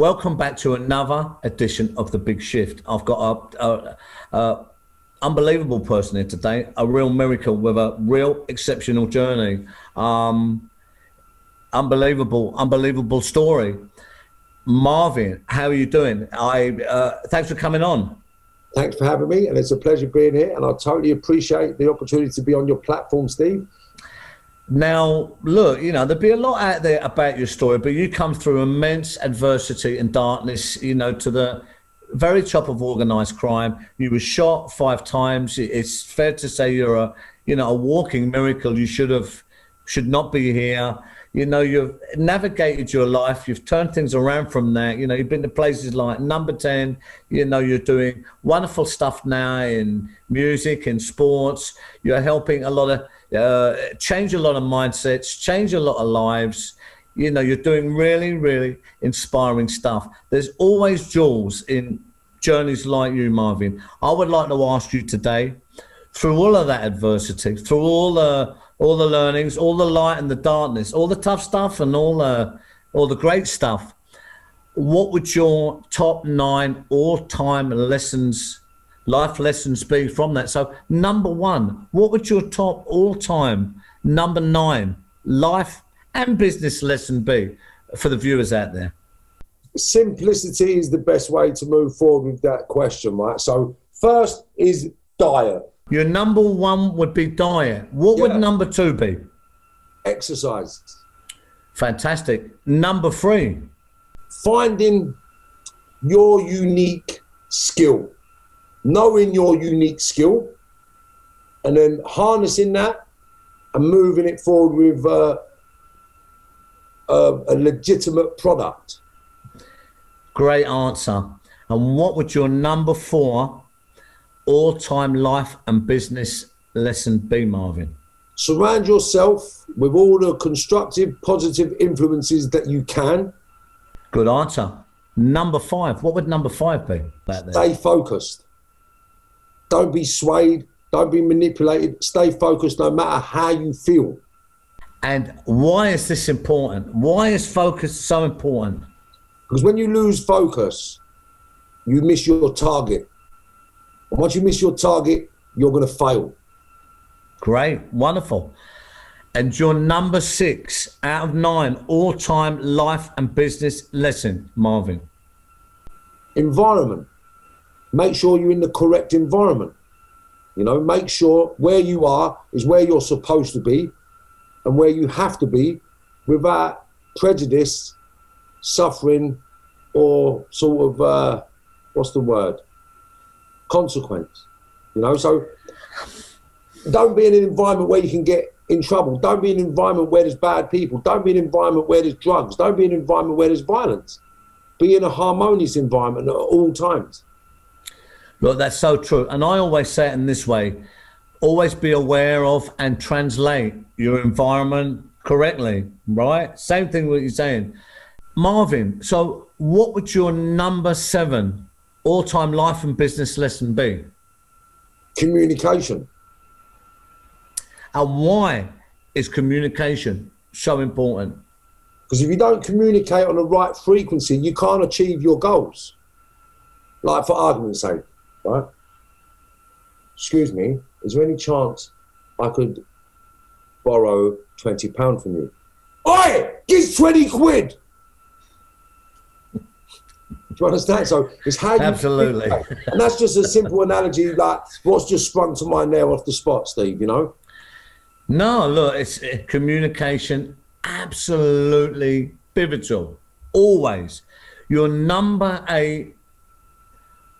welcome back to another edition of The Big Shift. I've got a unbelievable person here today, a real miracle with a real exceptional journey. Unbelievable story. Marvin, how are you doing? Thanks for coming on. Thanks for having me, and it's a pleasure being here, and I totally appreciate the opportunity to be on your platform, Steve. Now, look, you know, there'd be a lot out there about your story, but you come through immense adversity and darkness, you know, to the very top of organised crime. You were shot 5 times. It's fair to say you're a walking miracle. You should not be here. You know, you've navigated your life. You've turned things around from that. You know, you've been to places like Number 10. You know, you're doing wonderful stuff now in music and sports. You're helping a lot of change a lot of mindsets, change a lot of lives. You know, you're doing really, really inspiring stuff. There's always jewels in journeys like you, Marvin. I would like to ask you today, through all of that adversity, through all the learnings, all the light and the darkness, all the tough stuff and all the great stuff, what would your top 9 all-time lessons, life lessons be from that? So number 1, what would your top all-time number 9 life and business lesson be for the viewers out there? Simplicity is the best way to move forward with that question, right? So first is diet. Your number 1 would be diet. What would number 2 be? Exercise. Fantastic. Number 3? Finding your unique skill. Knowing your unique skill, and then harnessing that and moving it forward with a legitimate product. Great answer. And what would your number 4 all-time life and business lesson be, Marvin? Surround yourself with all the constructive, positive influences that you can. Good answer. Number 5. What would number 5 be? Stay focused. Don't be swayed. Don't be manipulated. Stay focused no matter how you feel. And why is this important? Why is focus so important? Because when you lose focus, you miss your target. And once you miss your target, you're going to fail. Great. Wonderful. And your number 6 out of 9 all-time life and business lesson, Marvin? Environment. Make sure you're in the correct environment. You know, make sure where you are is where you're supposed to be and where you have to be without prejudice, suffering, or sort of, consequence. You know, so don't be in an environment where you can get in trouble. Don't be in an environment where there's bad people. Don't be in an environment where there's drugs. Don't be in an environment where there's violence. Be in a harmonious environment at all times. Look, that's so true. And I always say it in this way, always be aware of and translate your environment correctly, right? Same thing what you're saying. Marvin, so what would your number 7 all-time life and business lesson be? Communication. And why is communication so important? Because if you don't communicate on the right frequency, you can't achieve your goals. Like, for argument's sake, right? Excuse me, is there any chance I could borrow £20 from you? Oi, give 20 quid! Do you understand? So it's how you... Absolutely. And that's just a simple analogy, like what's just sprung to mind there off the spot, Steve, you know? No, look, it's communication, absolutely pivotal, always. Your number 8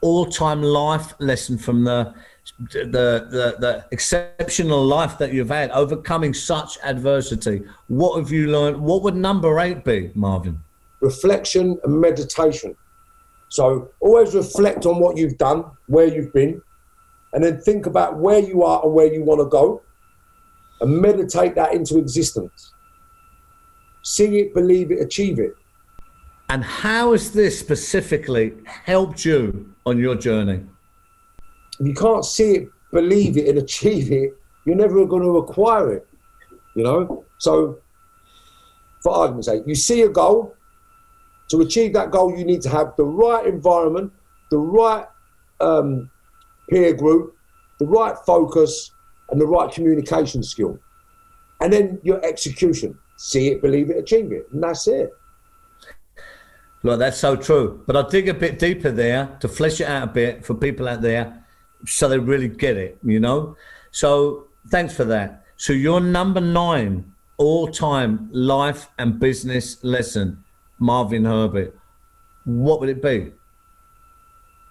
all-time life lesson from the exceptional life that you've had, overcoming such adversity. What have you learned? What would number 8 be, Marvin? Reflection and meditation. So always reflect on what you've done, where you've been, and then think about where you are and where you want to go, and meditate that into existence. See it, believe it, achieve it. And how has this specifically helped you on your journey? If you can't see it, believe it, and achieve it, you're never going to acquire it, you know? So, for argument's sake, you see a goal, To achieve that goal, you need to have the right environment, the right peer group, the right focus, and the right communication skill. And then your execution. See it, believe it, achieve it. And that's it. Look, that's so true. But I'll dig a bit deeper there to flesh it out a bit for people out there so they really get it, you know? So thanks for that. So your number 9 all-time life and business lesson, Marvin Herbert, what would it be?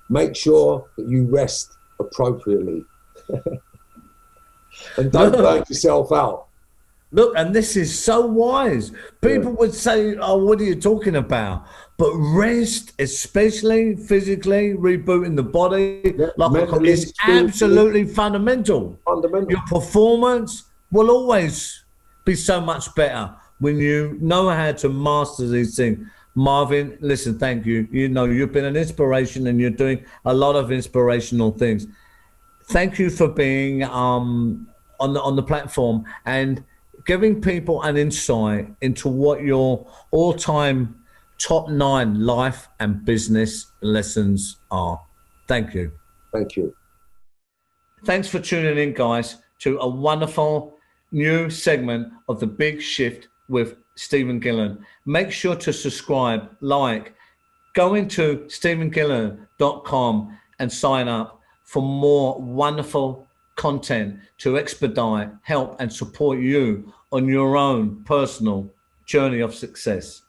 Make sure that you rest appropriately. And don't burn yourself out. Look, and this is so wise. People would say, oh, what are you talking about? But rest, especially physically, rebooting the body, is absolutely fundamental. Your performance will always be so much better when you know how to master these things. Marvin, listen, thank you. You know, you've been an inspiration and you're doing a lot of inspirational things. Thank you for being on the platform and giving people an insight into what your all-time top 9 life and business lessons are. Thank you. Thank you. Thanks for tuning in, guys, to a wonderful new segment of The Big Shift with Stephen Gillen. Make sure to subscribe, like, go into stephengillen.com and sign up for more wonderful content to expedite, help, and support you on your own personal journey of success.